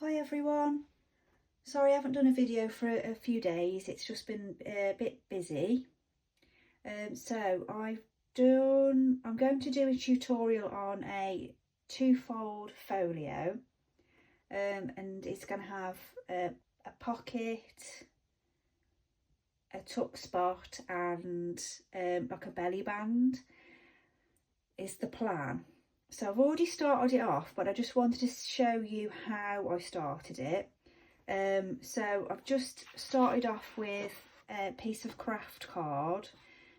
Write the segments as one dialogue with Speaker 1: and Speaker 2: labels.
Speaker 1: Hi everyone, sorry I haven't done a video for a few days, it's just been a bit busy. I'm going to do a tutorial on a two-fold folio, and it's going to have a pocket, a tuck spot and like a belly band is the plan. So I've already started it off, but I just wanted to show you how I started it. So I've just started off with a piece of craft card.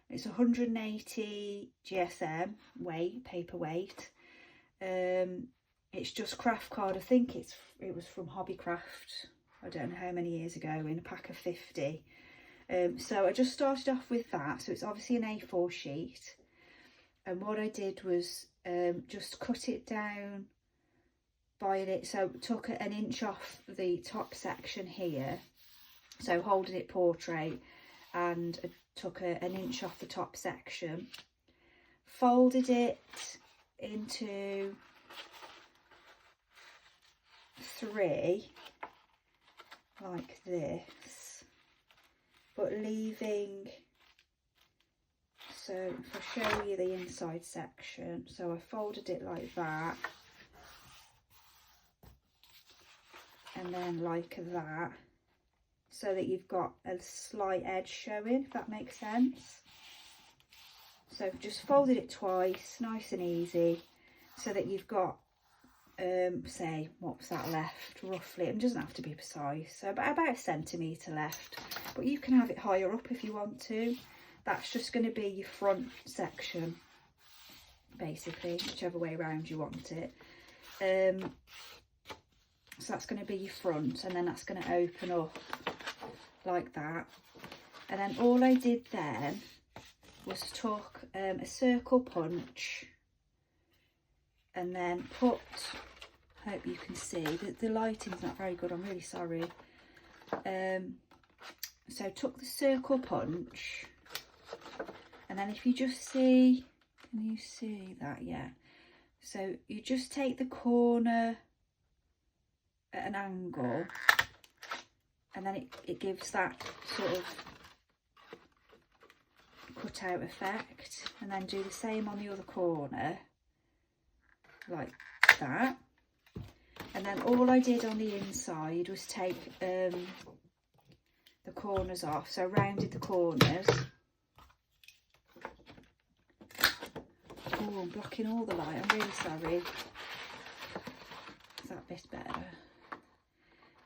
Speaker 1: It's 180 GSM weight, paper weight. It's just craft card. I think it was from Hobbycraft. I don't know how many years ago, in a pack of 50. So I just started off with that. So it's obviously an A4 sheet. And what I did was just cut it down by it, so took an inch off the top section here, so holding it portrait, and took an inch off the top section, folded it into 3 like this, but leaving, so if I show you the inside section, so I folded it like that, and then like that, so that you've got a slight edge showing, if that makes sense. So I've just folded it twice, nice and easy, so that you've got, say, what's that left, roughly, it doesn't have to be precise, so about a centimetre left, but you can have it higher up if you want to. That's just going to be your front section, basically, whichever way around you want it. So that's going to be your front, and then that's going to open up like that. And then all I did then was took a circle punch, and then put, hope you can see, the lighting's not very good, I'm really sorry. So took the circle punch, and then if you just see, can you see that? Yeah. So you just take the corner at an angle, and then it gives that sort of cut out effect, and then do the same on the other corner like that. And then all I did on the inside was take the corners off, so I rounded the corners. Oh, I'm blocking all the light, I'm really sorry. Is that a bit better?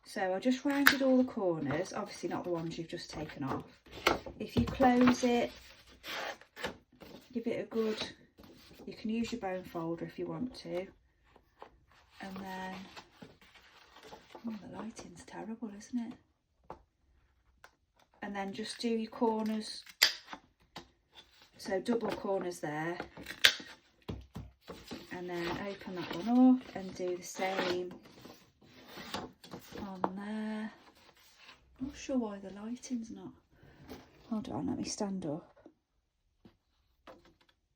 Speaker 1: So I just rounded all the corners, obviously not the ones you've just taken off. If you close it, give it a good, you can use your bone folder if you want to. And then, oh, the lighting's terrible, isn't it? And then just do your corners, so double corners there. And then open that one up and do the same on there. Not sure why the lighting's not. Hold on, let me stand up.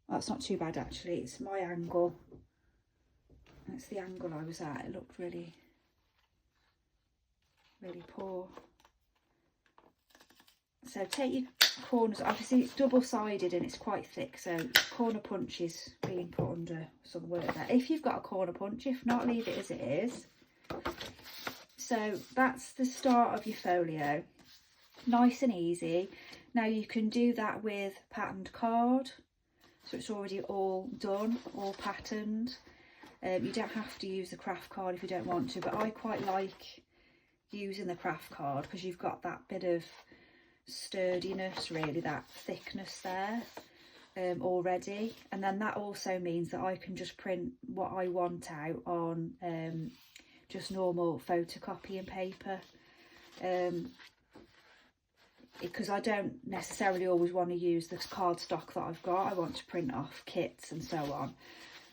Speaker 1: That's not too bad actually, it's my angle. That's the angle I was at, it looked really, really poor. So take your corners, obviously it's double-sided and it's quite thick, so corner punch is being put under some work there. If you've got a corner punch, if not, leave it as it is. So that's the start of your folio. Nice and easy. Now you can do that with patterned card, so it's already all done, all patterned. You don't have to use the craft card if you don't want to, but I quite like using the craft card because you've got that bit of sturdiness, really, that thickness there already. And then that also means that I can just print what I want out on just normal photocopying paper, because I don't necessarily always want to use the cardstock that I've got. I want to print off kits and so on.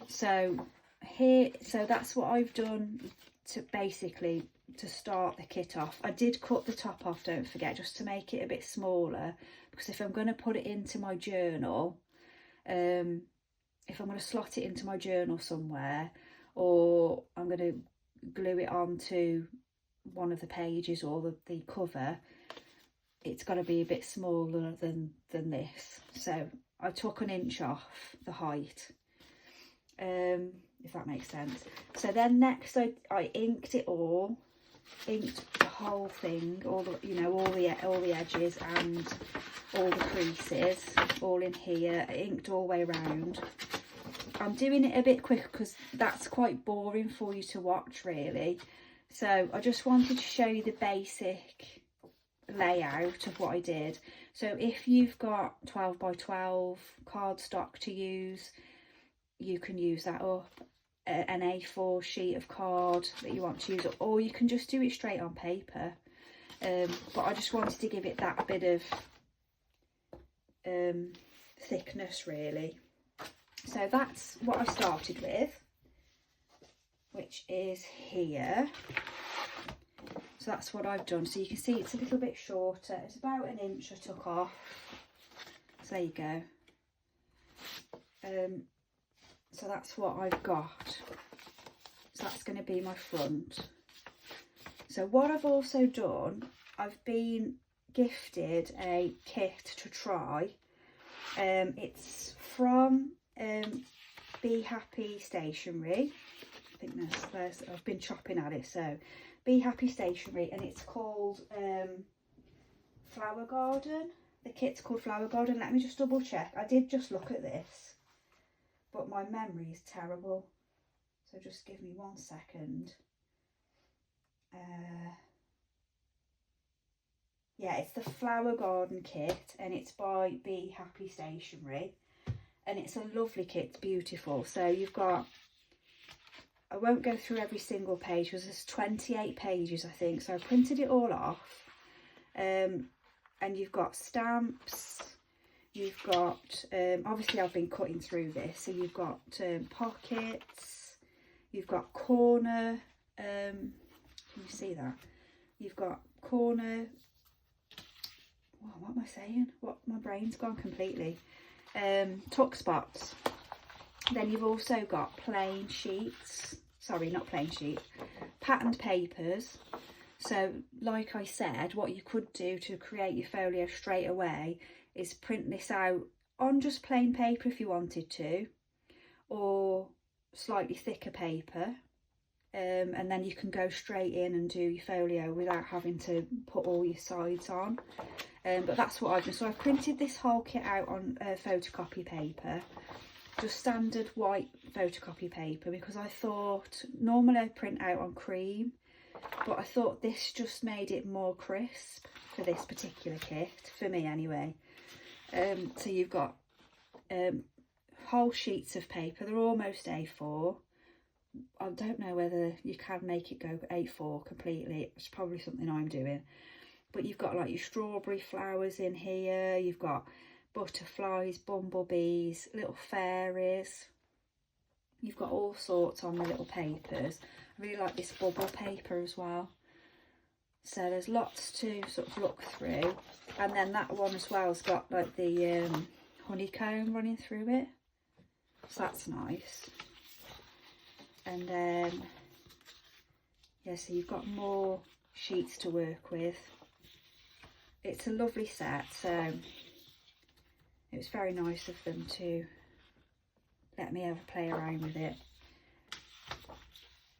Speaker 1: So here, so that's what I've done to basically to start the kit off. I did cut the top off, don't forget, just to make it a bit smaller, because if I'm going to put it into my journal, if I'm going to slot it into my journal somewhere, or I'm going to glue it onto one of the pages or the cover, it's got to be a bit smaller than this. So I took an inch off the height, if that makes sense. So then next I inked it all, inked the whole thing, all the, you know, all the edges and all the creases, all in here. I inked all the way around. I'm doing it a bit quick because that's quite boring for you to watch, really. So I just wanted to show you the basic layout of what I did. So if you've got 12 by 12 cardstock to use, you can use that up, an A4 sheet of card that you want to use, or you can just do it straight on paper. But I just wanted to give it that bit of thickness, really. So that's what I started with, which is here. So that's what I've done. So you can see it's a little bit shorter. It's about an inch I took off. So there you go. So that's what I've got. So that's going to be my front. So what I've also done, I've been gifted a kit to try. It's from Be Happy Stationery. I think there's I've been chopping at it. So Be Happy Stationery, and it's called Flower Garden. The kit's called Flower Garden. Let me just double check. I did just look at this, but my memory is terrible. So just give me 1 second. Yeah, it's the Flower Garden kit, and it's by Be Happy Stationery, and it's a lovely kit. It's beautiful. So you've got, I won't go through every single page because there's 28 pages, I think. So I printed it all off. And you've got stamps. You've got, obviously I've been cutting through this. So you've got pockets. You've got corner. Can you see that? You've got corner. Oh, what am I saying? What, my brain's gone completely. Tuck spots. Then you've also got plain sheets. Sorry, not plain sheets. Patterned papers. So, like I said, what you could do to create your folio straight away is print this out on just plain paper if you wanted to, or slightly thicker paper. And then you can go straight in and do your folio without having to put all your sides on. But that's what I've done. So I've printed this whole kit out on photocopy paper, just standard white photocopy paper, because I thought normally I print out on cream, but I thought this just made it more crisp for this particular kit, for me anyway. So you've got whole sheets of paper. They're almost A4. I don't know whether you can make it go A4 completely. It's probably something I'm doing. But you've got like your strawberry flowers in here. You've got butterflies, bumblebees, little fairies. You've got all sorts on the little papers. I really like this bubble paper as well. So there's lots to sort of look through. And then that one as well has got like the honeycomb running through it. So that's nice. And then, yeah, so you've got more sheets to work with. It's a lovely set, so it was very nice of them to let me have a play around with it.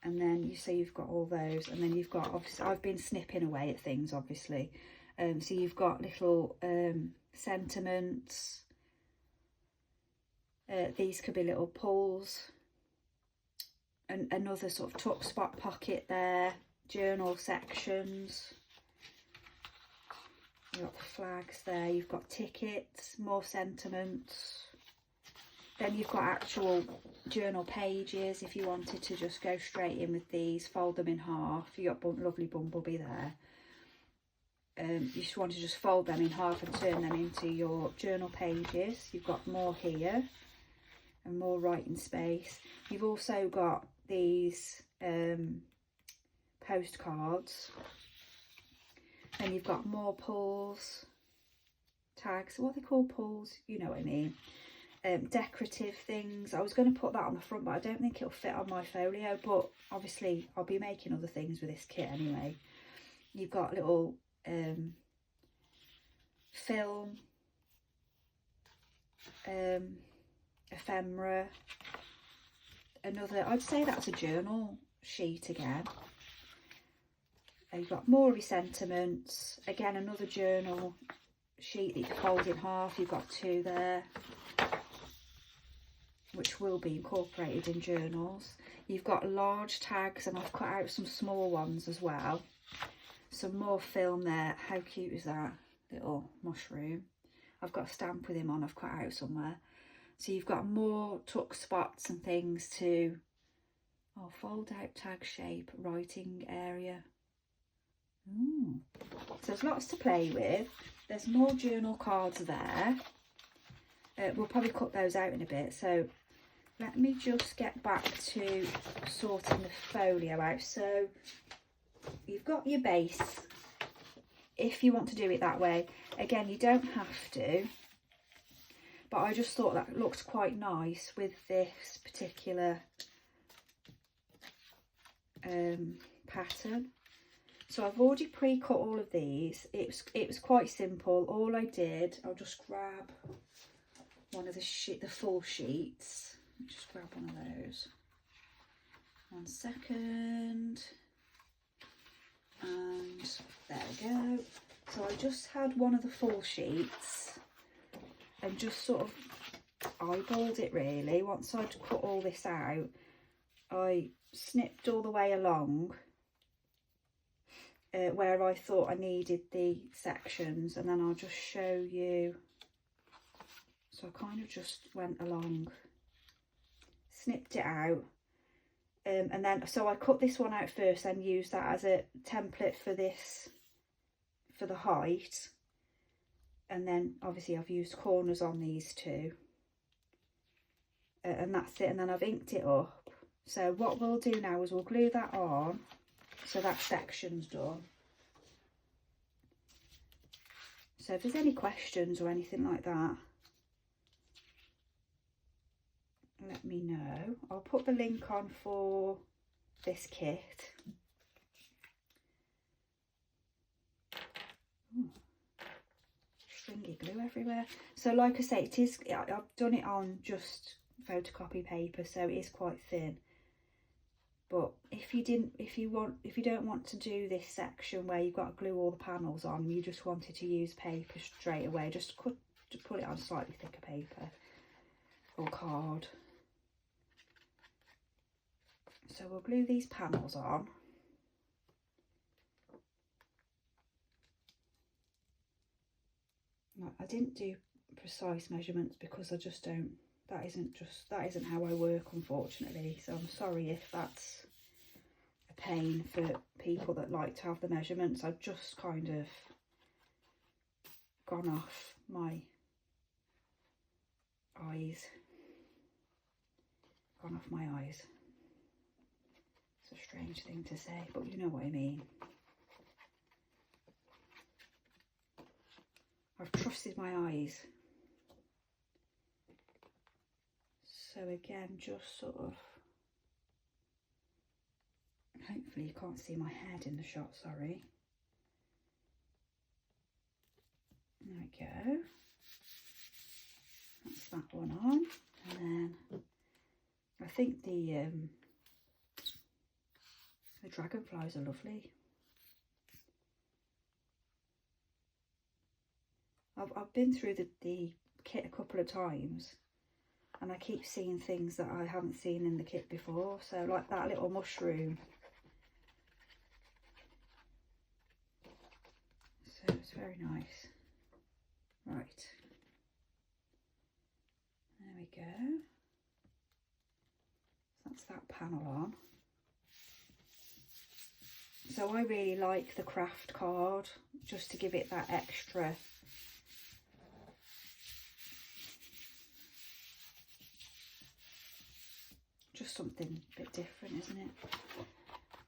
Speaker 1: And then you see you've got all those, and then you've got, obviously I've been snipping away at things, obviously. So you've got little sentiments. These could be little pulls. And another sort of tuck spot pocket there. Journal sections. You've got the flags there. You've got tickets, more sentiments. Then you've got actual journal pages if you wanted to just go straight in with these, fold them in half. You've got lovely bumblebee there. You just want to just fold them in half and turn them into your journal pages. You've got more here and more writing space. You've also got these postcards. And you've got more pulls, tags, what are they called, pulls? You know what I mean. decorative things. I was going to put that on the front, but I don't think it'll fit on my folio, but obviously I'll be making other things with this kit anyway. You've got little film, ephemera, another, I'd say that's a journal sheet again. You've got more of your sentiments, again another journal sheet that you can fold in half. You've got 2 there, which will be incorporated in journals. You've got large tags, and I've cut out some small ones as well. Some more film there. How cute is that little mushroom? I've got a stamp with him on, I've cut out somewhere. So you've got more tuck spots and things to, oh, fold out tag shape, writing area. So there's lots to play with. There's more journal cards there. We'll probably cut those out in a bit. So let me just get back to sorting the folio out. So you've got your base, if you want to do it that way. Again, you don't have to, but I just thought that looked quite nice with this particular pattern. So I've already pre-cut all of these. It was quite simple. All I did, I'll just grab one of the full sheets. Just grab one of those. 1 second. And there we go. So I just had one of the full sheets and just sort of eyeballed it really. Once I'd cut all this out, I snipped all the way along where I thought I needed the sections, and then I'll just show you. So I kind of just went along, snipped it out, and then so I cut this one out first and used that as a template for this, for the height, and then obviously I've used corners on these 2, and that's it. And then I've inked it up. So what we'll do now is we'll glue that on, so that section's done. So if there's any questions or anything like that, let me know. I'll put the link on for this kit. Ooh, stringy glue everywhere. So like I say, it is, I've done it on just photocopy paper, so it is quite thin. But if you don't want to do this section where you've got to glue all the panels on, you just wanted to use paper straight away, just put it on slightly thicker paper or card. So we'll glue these panels on. I didn't do precise measurements because I just don't, that isn't how I work, unfortunately. So I'm sorry if that's a pain for people that like to have the measurements. I've just kind of gone off my eyes. It's a strange thing to say, but you know what I mean. I've trusted my eyes. So again, just sort of, hopefully you can't see my head in the shot, sorry. There we go. That's that one on. And then I think the dragonflies are lovely. I've been through the kit a couple of times, and I keep seeing things that I haven't seen in the kit before. So like that little mushroom. So it's very nice. Right. There we go. That's that panel on. So I really like the craft card, just to give it that extra just something a bit different, isn't it?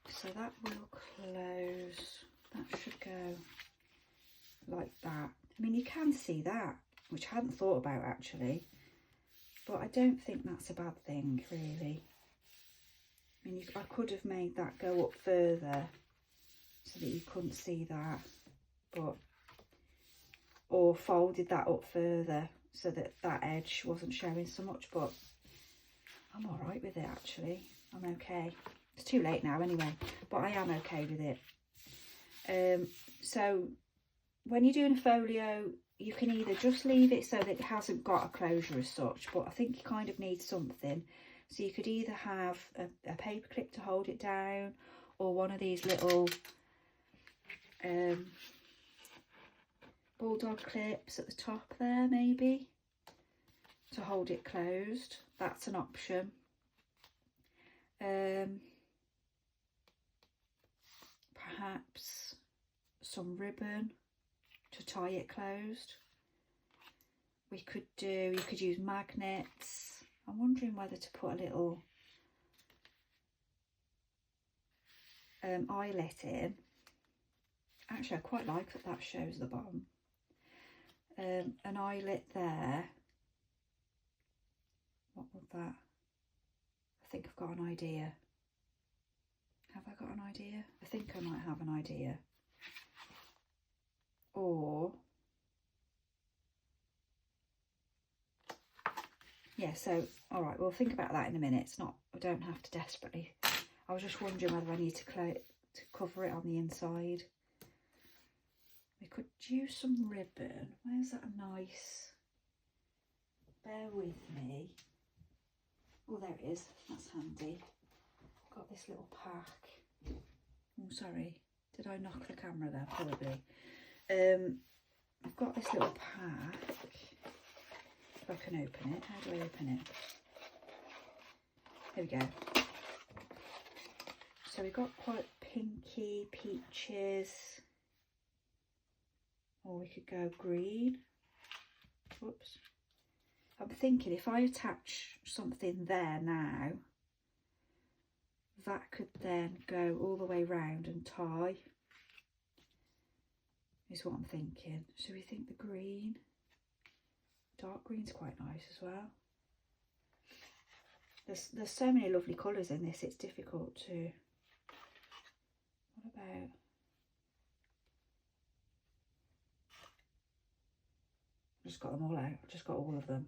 Speaker 1: So that will close, that should go like that. I mean, you can see that, which I hadn't thought about actually. but I don't think that's a bad thing, really. I mean, I could have made that go up further so that you couldn't see that, but, or folded that up further so that that edge wasn't showing so much, but I'm all right with it, actually. I'm okay. It's too late now anyway, but I am okay with it. So when you're doing a folio, you can either just leave it so that it hasn't got a closure as such, but I think you kind of need something. So you could either have a paper clip to hold it down, or one of these little bulldog clips at the top there, maybe, to hold it closed. That's an option. Perhaps some ribbon to tie it closed. You could use magnets. I'm wondering whether to put a little eyelet in. Actually, I quite like that that shows the bottom. An eyelet there. What would that? I think I've got an idea. Have I got an idea? I think I might have an idea. Or, yeah, so, all right, we'll think about that in a minute. It's not, I don't have to desperately. I was just wondering whether I need to cover it on the inside. We could use some ribbon. Where's that nice? Bear with me. Oh, there it is. That's handy. Got this little pack. Oh, sorry. Did I knock the camera there? Probably. I've got this little pack. If I can open it. How do I open it? Here we go. So we've got quite pinky, peaches. Or we could go green. Whoops. I'm thinking if I attach something there now, that could then go all the way round and tie, is what I'm thinking. So we think the green, dark green's quite nice as well. There's so many lovely colours in this, it's difficult to, what about, I've just got them all out, I've just got all of them.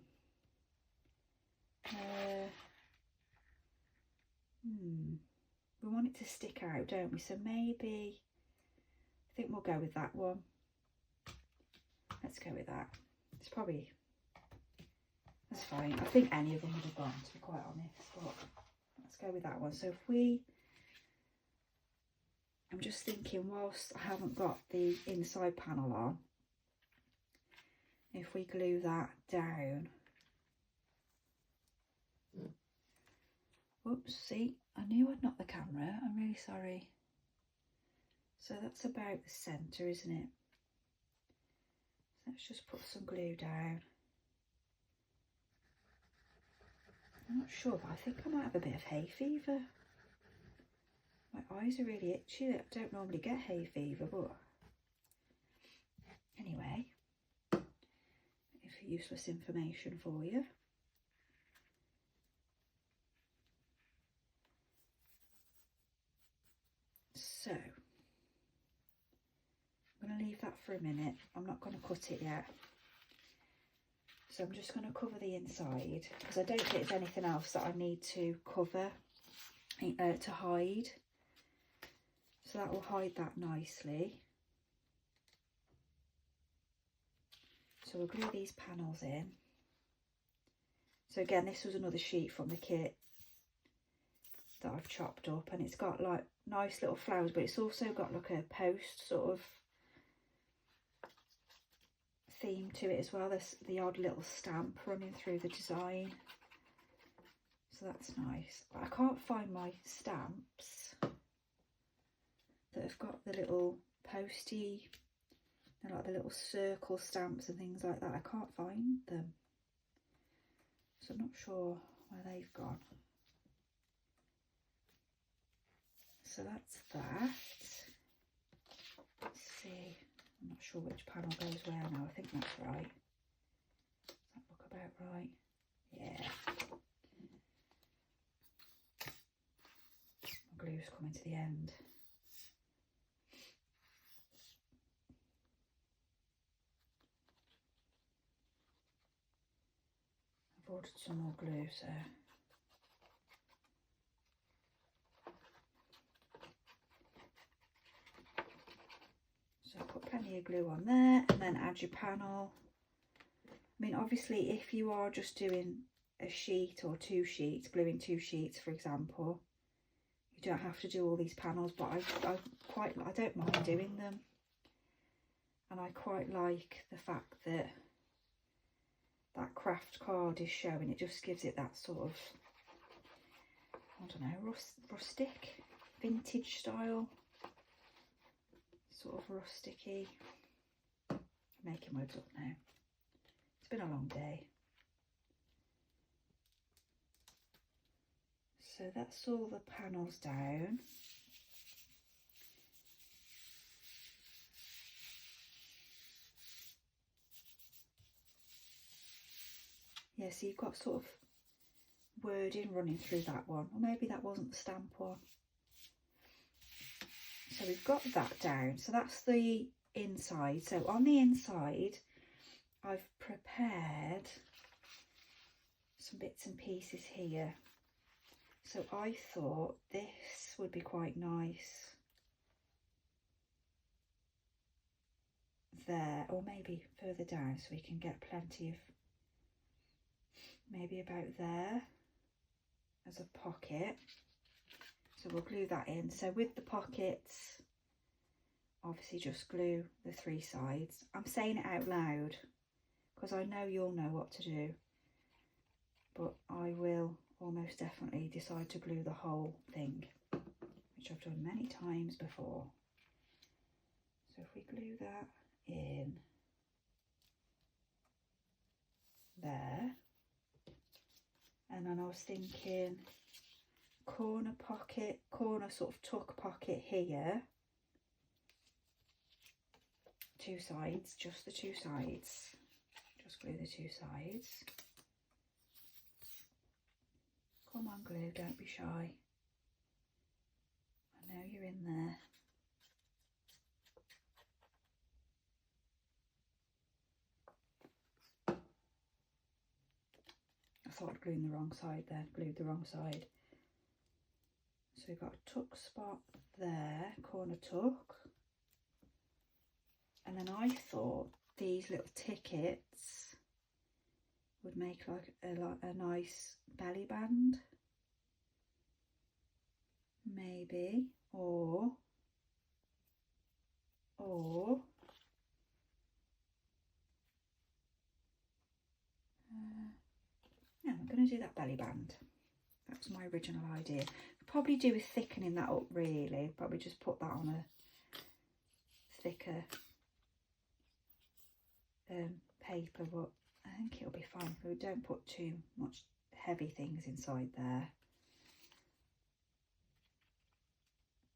Speaker 1: We want it to stick out, don't we? So maybe, I think we'll go with that one. Let's go with that. It's probably, that's fine. I think any of them would have gone, to be quite honest, but let's go with that one. So if we, I'm just thinking whilst I haven't got the inside panel on, if we glue that down. Whoops, see, I knew I'd knocked the camera, I'm really sorry. So that's about the centre, isn't it? Let's just put some glue down. I'm not sure, but I think I might have a bit of hay fever. My eyes are really itchy. I don't normally get hay fever, but anyway, if useless information for you. So, I'm going to leave that for a minute. I'm not going to cut it yet. So I'm just going to cover the inside because I don't think there's anything else that I need to cover, to hide. So that will hide that nicely. So we'll glue these panels in. So again, this was another sheet from the kit that I've chopped up, and it's got like nice little flowers, but it's also got like a post sort of theme to it as well. There's the odd little stamp running through the design, so that's nice. But I can't find my stamps that have got the little posty, they're like the little circle stamps and things like that. I can't find them, so I'm not sure where they've gone. So that's that. Let's see, I'm not sure which panel goes where now. I think that's right. Does that look about right? Yeah. My glue's coming to the end. I've ordered some more glue, so put plenty of glue on there, and then add your panel. I mean, obviously, if you are just doing a sheet or 2 sheets, gluing 2 sheets, for example, you don't have to do all these panels, but I don't mind doing them. And I quite like the fact that that craft card is showing. It just gives it that sort of, I don't know, rustic, vintage style. Sort of rusticy. I'm making words up now. It's been a long day. So that's all the panels down. Yeah, so you've got sort of wording running through that one, or maybe that wasn't the stamp one. So we've got that down. So that's the inside. So on the inside, I've prepared some bits and pieces here. So I thought this would be quite nice there, or maybe further down, so we can get plenty of, maybe about there as a pocket. So we'll glue that in. So with the pockets, obviously just glue the 3 sides. I'm saying it out loud because I know you'll know what to do, but I will almost definitely decide to glue the whole thing, which I've done many times before. So if we glue that in there, and then I was thinking corner pocket, corner sort of tuck pocket here, 2 sides, just the 2 sides, just glue the 2 sides. Come on, glue, don't be shy. I know you're in there. I thought I'd glued the wrong side there, glued the wrong side. So we've got a tuck spot there, corner tuck. And then I thought these little tickets would make like a nice belly band. Maybe, or yeah, I'm going to do that belly band. That was my original idea. Probably do with thickening that up, really. Probably just put that on a thicker paper, but I think it'll be fine. We don't put too much heavy things inside there.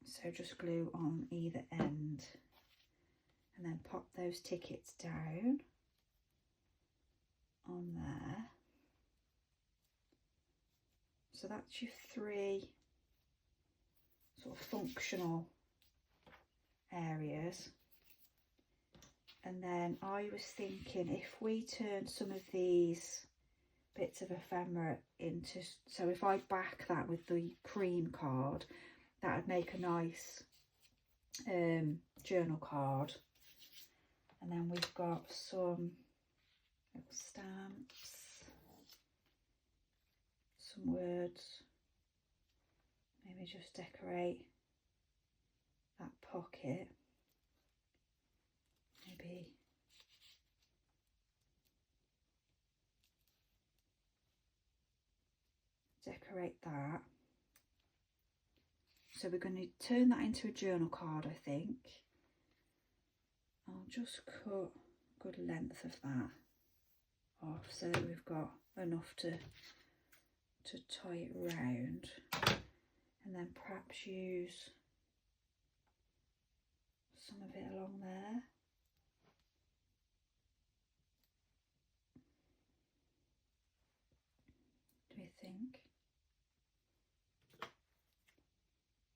Speaker 1: So just glue on either end and then pop those tickets down on there. So that's your 3 sort of functional areas. And then I was thinking if we turn some of these bits of ephemera into, so if I back that with the cream card, that would make a nice journal card. And then we've got some little stamps, some words, maybe just decorate that pocket, maybe decorate that. So we're going to turn that into a journal card, I think. I'll just cut a good length of that off so that we've got enough to tie it round, and then perhaps use some of it along there. think.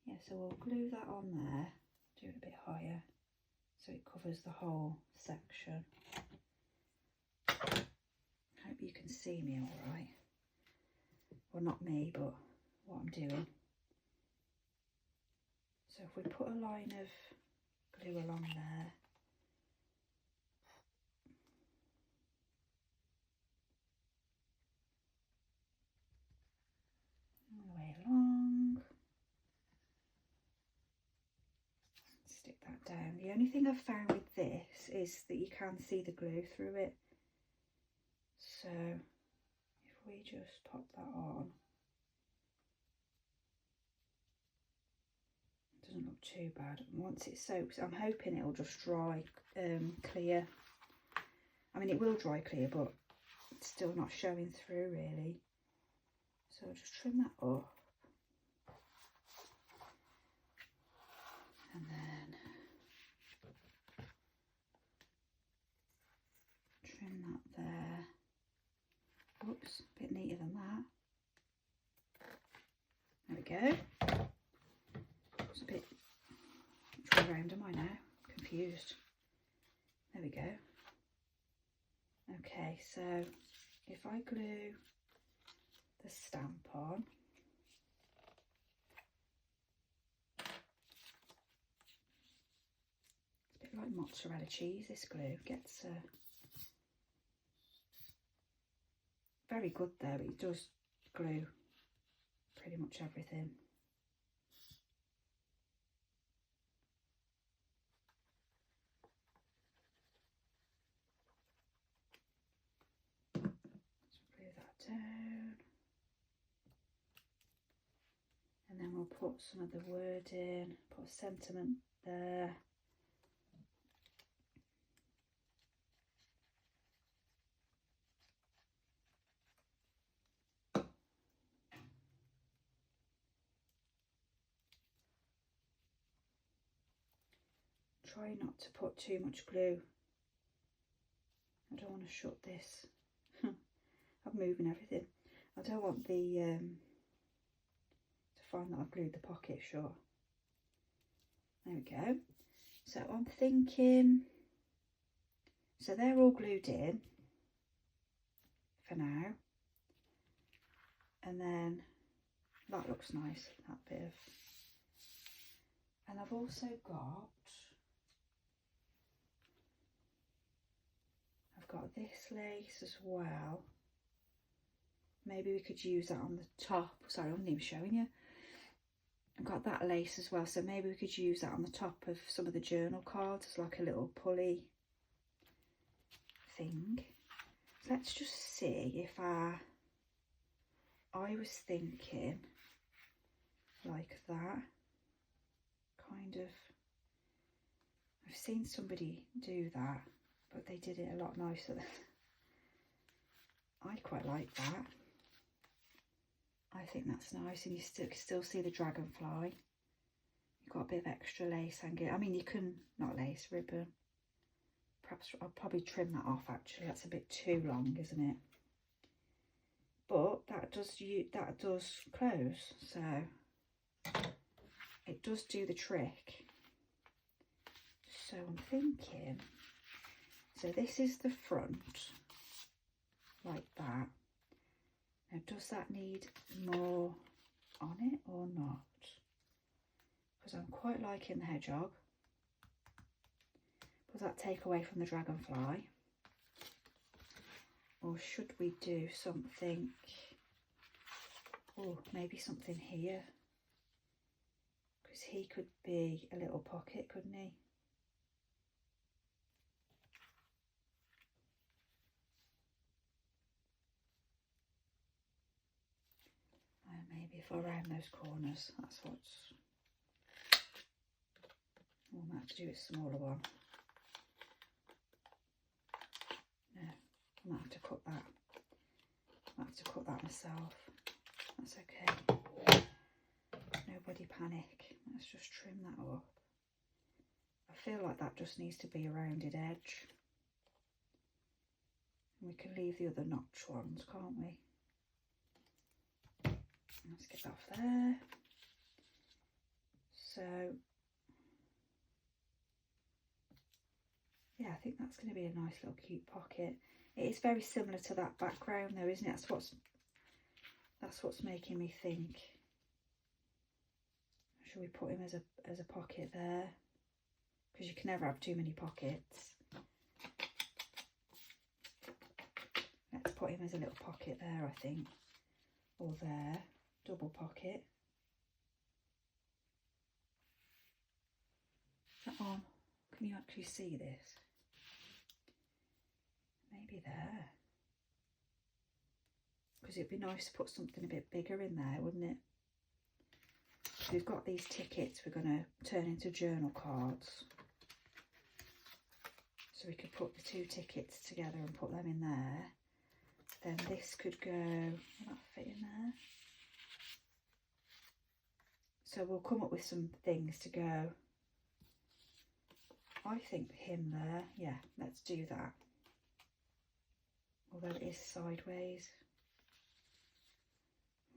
Speaker 1: Yeah, so we'll glue that on there, do it a bit higher so it covers the whole section. Hope you can see me all right. Well, not me, but what I'm doing. So if we put a line of glue along there, all the way along, stick that down. The only thing I've found with this is that you can see the glue through it. So if we just pop that on, it doesn't look too bad. And once it soaks, I'm hoping it'll just dry clear. I mean, it will dry clear, but it's still not showing through really. So I'll just trim that up. And then trim that there. Oops, a bit neater than that. There we go. It's a bit, which way round am I now? Confused. There we go. Okay, so if I glue the stamp on, it's a bit like mozzarella cheese, this glue gets very good there. It does glue pretty much everything. Let's glue that down. And then we'll put some of the word in, put a sentiment there. Try not to put too much glue. I don't want to shut this. I'm moving everything. I don't want the to find that I've glued the pocket shut. There we go. So I'm thinking, so they're all glued in for now. And then that looks nice, that bit of. And I've also got, this lace as well. Maybe we could use that on the top. Sorry, I wasn't even showing you. I've got that lace as well, so maybe we could use that on the top of some of the journal cards as like a little pulley thing. So let's just see if I was thinking like that, kind of. I've seen somebody do that, but they did it a lot nicer. I quite like that. I think that's nice, and you still see the dragonfly. You've got a bit of extra lace hanging. I mean, you can, not lace, ribbon. Perhaps I'll probably trim that off actually. That's a bit too long, isn't it? But that does close, so it does do the trick. So I'm thinking, so this is the front, like that. Now, does that need more on it or not? Because I'm quite liking the hedgehog. Does that take away from the dragonfly? Or should we do something, oh, maybe something here? Because he could be a little pocket, couldn't he? Maybe if I round those corners, that's what's. I might have to do a smaller one. No, I might have to cut that. I might have to cut that myself. That's okay. Nobody panic. Let's just trim that up. I feel like that just needs to be a rounded edge. And we can leave the other notch ones, can't we? Let's get that off there. So yeah, I think that's going to be a nice little cute pocket. It is very similar to that background though, isn't it? That's what's making me think. Should we put him as a pocket there? Because you can never have too many pockets. Let's put him as a little pocket there, I think. Or there, double pocket. Is that on? Can you actually see this? Maybe there. Because it'd be nice to put something a bit bigger in there, wouldn't it? So we've got these tickets we're going to turn into journal cards. So we could put the two tickets together and put them in there. Then this could go, will that fit in there? So we'll come up with some things to go. I think him there, yeah, let's do that. Although it is sideways.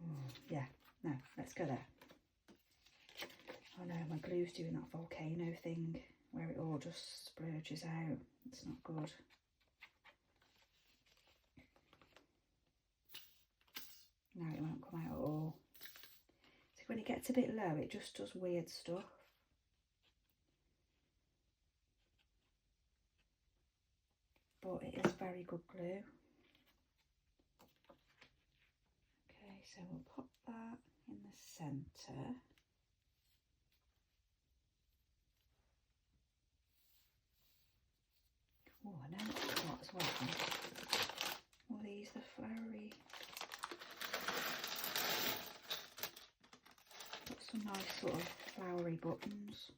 Speaker 1: Oh, yeah, no, let's go there. Oh no, my glue's doing that volcano thing where it all just splurges out. It's not good. No, it won't come out at all. See, when it gets a bit low, it just does weird stuff. But it is very good glue. Okay, so we'll pop that in the centre. Oh, I know what I've got as well. Are these the flowery? Got some nice sort of flowery buttons.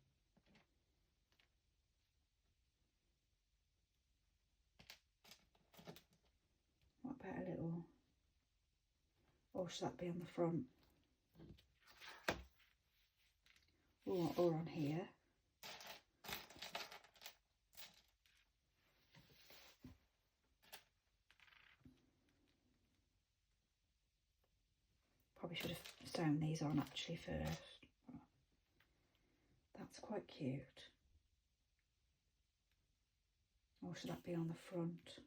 Speaker 1: What about a little, or should that be on the front? Or on here. Probably should have sewn these on actually first. That's quite cute. Or should that be on the front?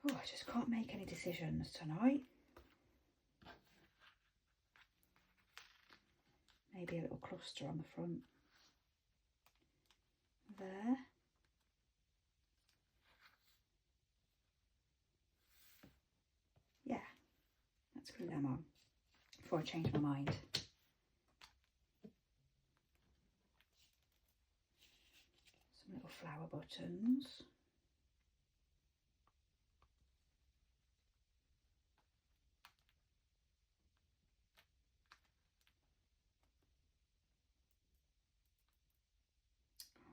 Speaker 1: Oh, I just can't make any decisions tonight. Maybe a little cluster on the front. There. Yeah, let's glue them on before I change my mind. Some little flower buttons.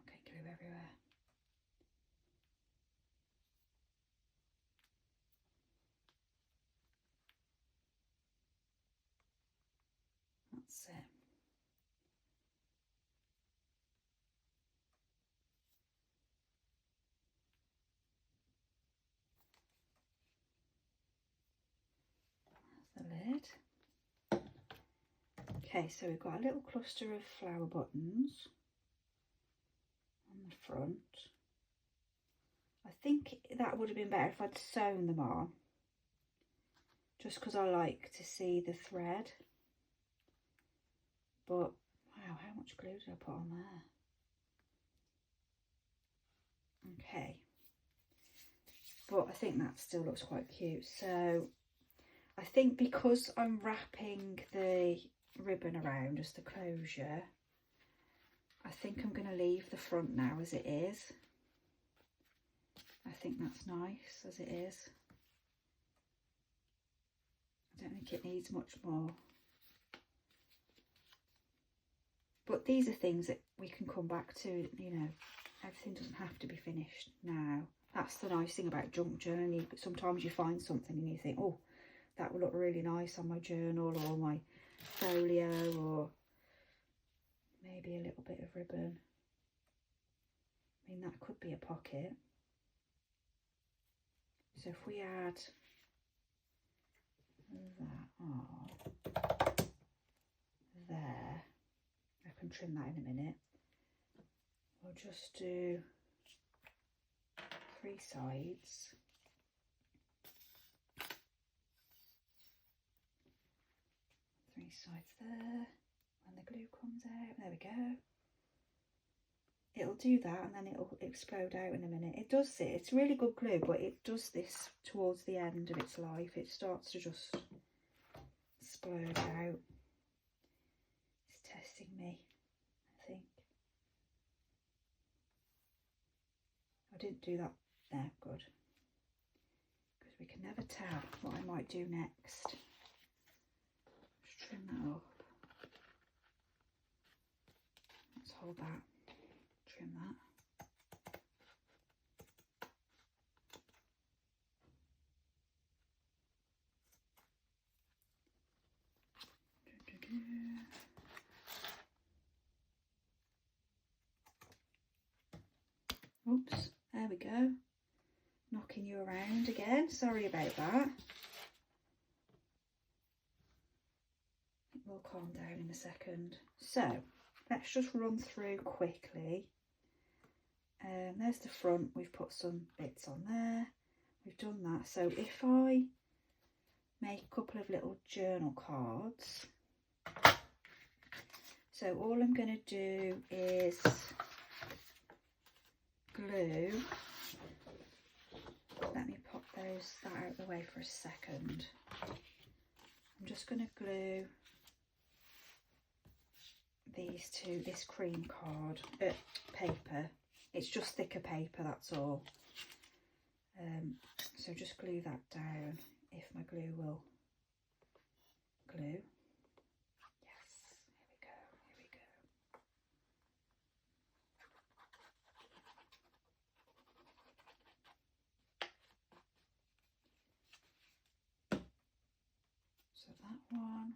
Speaker 1: Okay, glue everywhere. That's it. That's the lid. Okay, so we've got a little cluster of flower buttons on the front. I think that would have been better if I'd sewn them on, just because I like to see the thread. But wow, how much glue did I put on there? Okay, but I think that still looks quite cute. So I think because I'm wrapping the ribbon around as the closure, I think I'm going to leave the front now as it is. I think that's nice as it is. I don't think it needs much more. But these are things that we can come back to, you know, everything doesn't have to be finished now. That's the nice thing about junk journaling. Sometimes you find something and you think, oh, that will look really nice on my journal or my folio, or maybe a little bit of ribbon. I mean, that could be a pocket. So if we add that on there. I can trim that in a minute. We'll just do 3 sides. 3 sides there. When the glue comes out, there we go. It'll do that and then it'll explode out in a minute. It does it. It's really good glue, but it does this towards the end of its life. It starts to just explode out. It's testing me, I think. I didn't do that there, good. Because we can never tell what I might do next. Just trim that up. Let's hold that. Trim that. Oops, there we go. Knocking you around again. Sorry about that. It will calm down in a second. So let's just run through quickly. There's the front. We've put some bits on there. We've done that. So if I make a couple of little journal cards, so all I'm going to do is glue. Let me pop that out of the way for a second. I'm just going to glue these to this cream card paper. It's just thicker paper, that's all. So just glue that down if my glue will glue. Yes, here we go, here we go. So that one.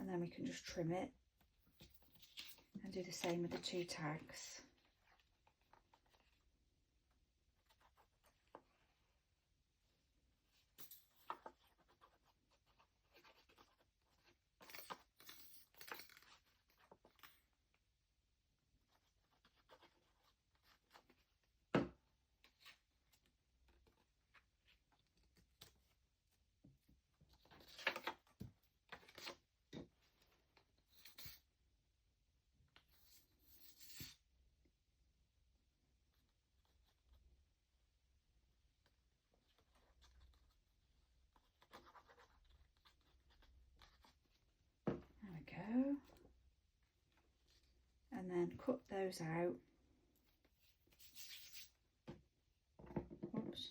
Speaker 1: And then we can just trim it and do the same with the 2 tags. Go, and then cut those out. Oops.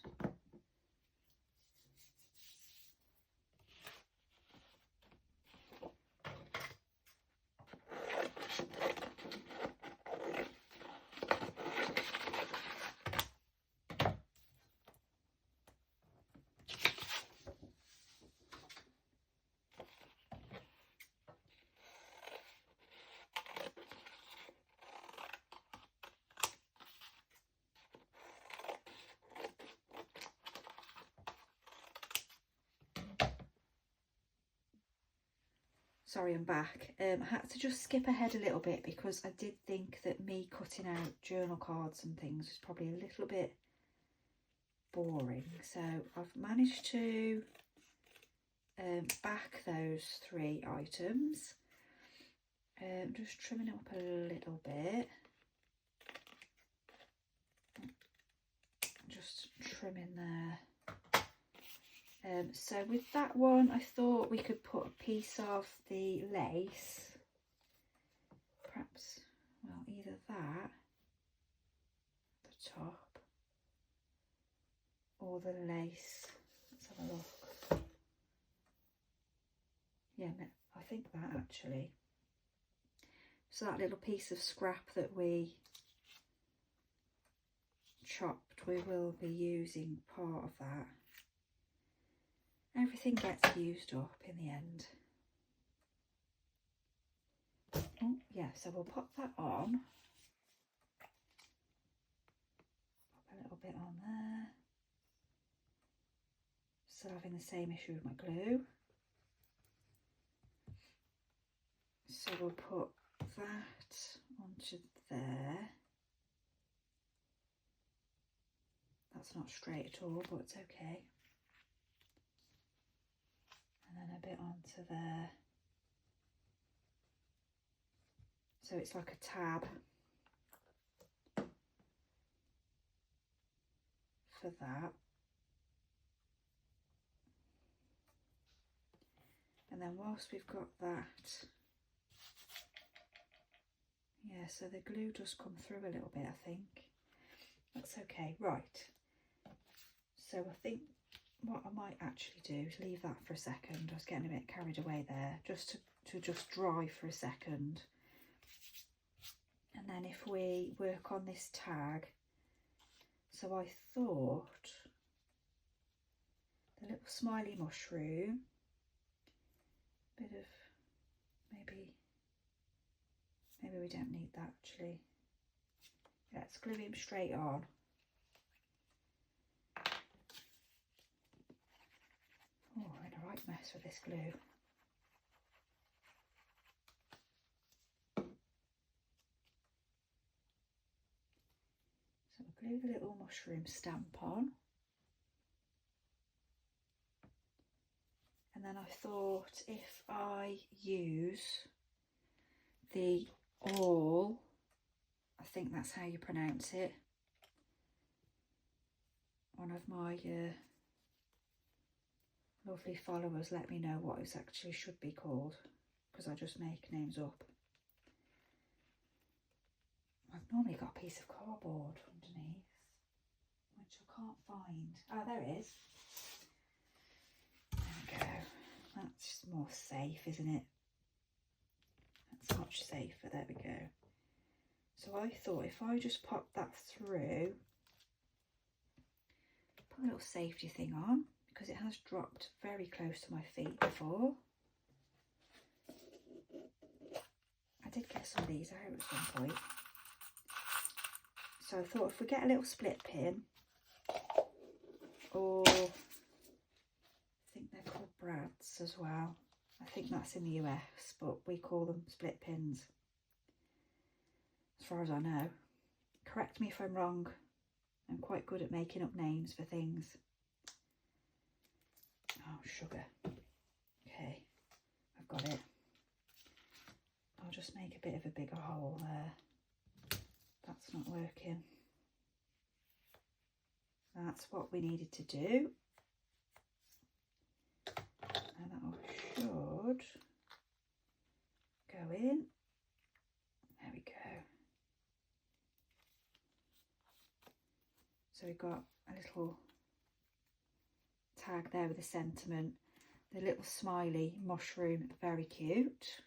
Speaker 1: Sorry, I'm back. I had to just skip ahead a little bit because I did think that me cutting out journal cards and things was probably a little bit boring. So I've managed to back those 3 items. Just trimming up a little bit. Just trimming there. So with that one, I thought we could put a piece of the lace, perhaps, well, either that, at the top, or the lace. Let's have a look. Yeah, I think that actually. So that little piece of scrap that we chopped, we will be using part of that. Everything gets used up in the end. Oh, yeah, so we'll pop that on. bit on there. Still having the same issue with my glue. So we'll put that onto there. That's not straight at all, but it's okay. And then a bit onto there. So it's like a tab for that. And then whilst we've got that, yeah, so the glue does come through a little bit, I think. That's okay, right. So I think what I might actually do is leave that for a second. I was getting a bit carried away there, just to just dry for a second. And then if we work on this tag, so I thought the little smiley mushroom, bit of, maybe we don't need that actually. Let's glue him straight on. Oh, I'm in a right mess with this glue. So we'll glue the little mushroom stamp on. And then I thought if I use the all, I think that's how you pronounce it. One of my lovely followers let me know what it actually should be called, because I just make names up. I've normally got a piece of cardboard underneath, which I can't find. Oh, there it is. There we go. That's more safe, isn't it? That's much safer. There we go. So I thought if I just pop that through, put a little safety thing on, because it has dropped very close to my feet before. I did get some of these out at some point. So I thought if we get a little split pin, or I think they're called brads as well. I think that's in the US, but we call them split pins, as far as I know. Correct me if I'm wrong. I'm quite good at making up names for things. Oh, sugar. Okay, I've got it. I'll just make a bit of a bigger hole there. That's not working. That's what we needed to do. And that should go in. There we go. So we've got a little tag there with a sentiment. The little smiley mushroom, very cute.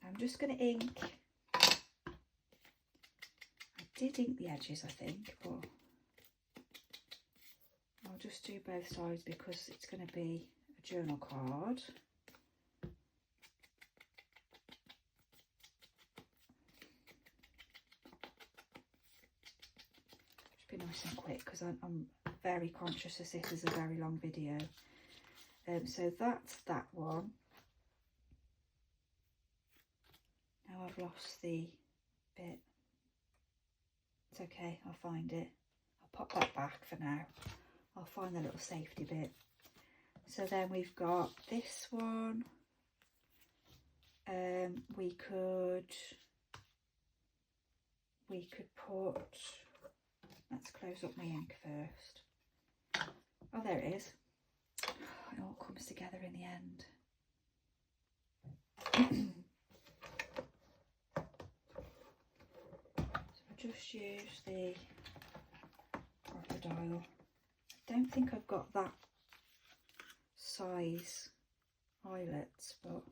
Speaker 1: I'm just going to ink. I did ink the edges, I think, but I'll just do both sides because it's going to be a journal card. Just be nice and quick because I'm very conscious as this is a very long video. So that's that one. Now I've lost the bit. It's okay, I'll find it. I'll pop that back for now. I'll find the little safety bit. So then we've got this one. We could put, let's close up my ink first. Oh, there it is. It all comes together in the end. Just use the crocodile. I don't think I've got that size eyelets, but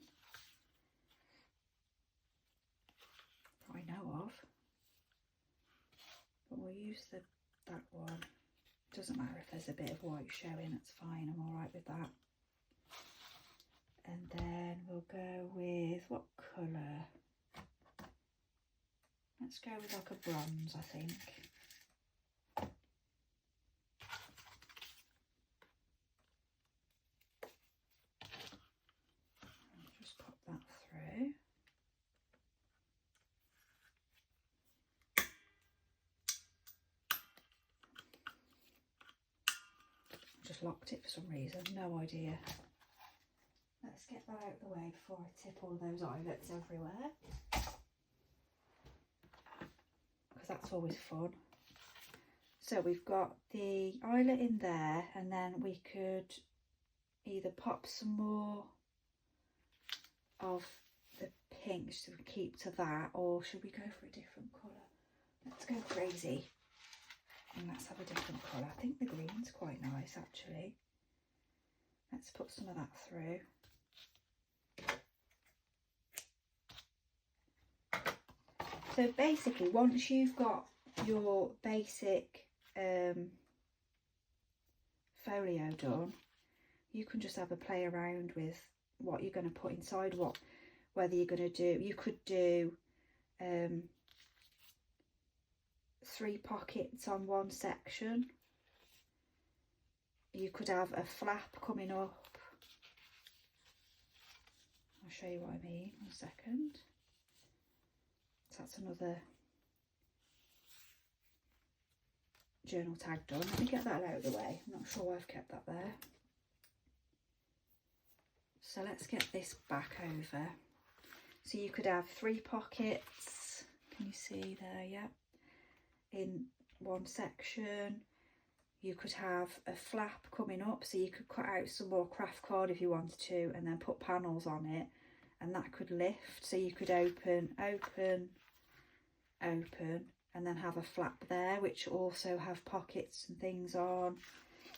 Speaker 1: that I know of. But we'll use that one. It doesn't matter if there's a bit of white showing, that's fine, I'm alright with that. And then we'll go with, what colour? Let's go with like a bronze, I think. just locked it for some reason, no idea. Let's get that out of the way before I tip all those eyelets everywhere, because that's always fun. So we've got the eyelet in there, and then we could either pop some more of the pink to keep to that, or should we go for a different colour? Let's go crazy and let's have a different colour. I think the green's quite nice actually. Let's put some of that through. So basically, once you've got your basic folio done, you can just have a play around with what you're going to put inside, whether you're going to do, you could do 3 pockets on one section. You could have a flap coming up. I'll show you what I mean, 1 second. So that's another journal tag done. Let me get that out of the way. I'm not sure why I've kept that there. So let's get this back over. So you could have 3 pockets. Can you see there? Yeah. In one section. You could have a flap coming up, so you could cut out some more craft card if you wanted to, and then put panels on it, and that could lift. So you could open, open, open, and then have a flap there, which also have pockets and things on,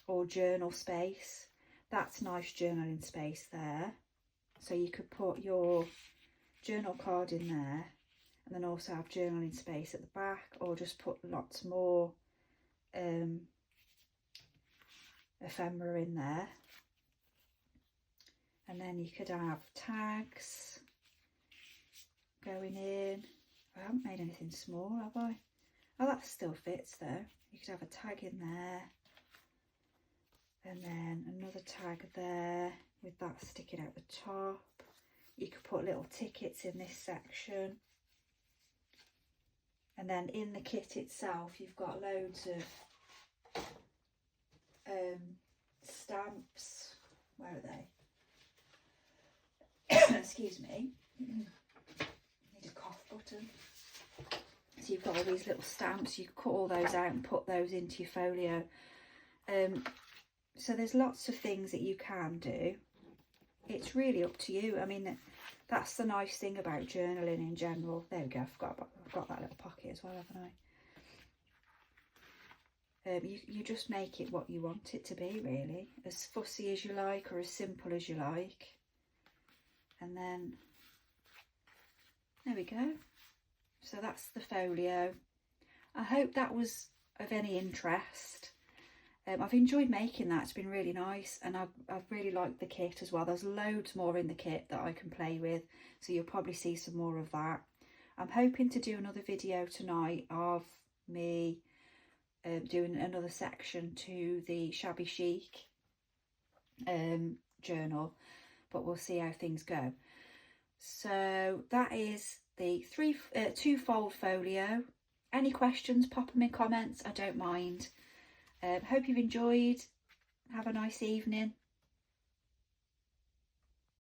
Speaker 1: or journal space. That's nice journaling space there. So you could put your journal card in there, and then also have journaling space at the back, or just put lots more ephemera in there. And then you could have tags going in. I haven't made anything small, have I? Oh, that still fits there. You could have a tag in there, and then another tag there with that sticking out the top. You could put little tickets in this section, and then in the kit itself you've got loads of stamps. Where are they? Excuse me. Need a cough button. So you've got all these little stamps. You can cut all those out and put those into your folio. So there's lots of things that you can do. It's really up to you. I mean, that's the nice thing about journaling in general. There we go. I've got that little pocket as well, haven't I? You just make it what you want it to be, really. As fussy as you like, or as simple as you like. And then, there we go. So that's the folio. I hope that was of any interest. I've enjoyed making that. It's been really nice, and I've really liked the kit as well. There's loads more in the kit that I can play with, so you'll probably see some more of that. I'm hoping to do another video tonight of me doing another section to the Shabby Chic journal, but we'll see how things go. So that is the 2-fold folio. Any questions, pop them in comments. I don't mind. Hope you've enjoyed. Have a nice evening.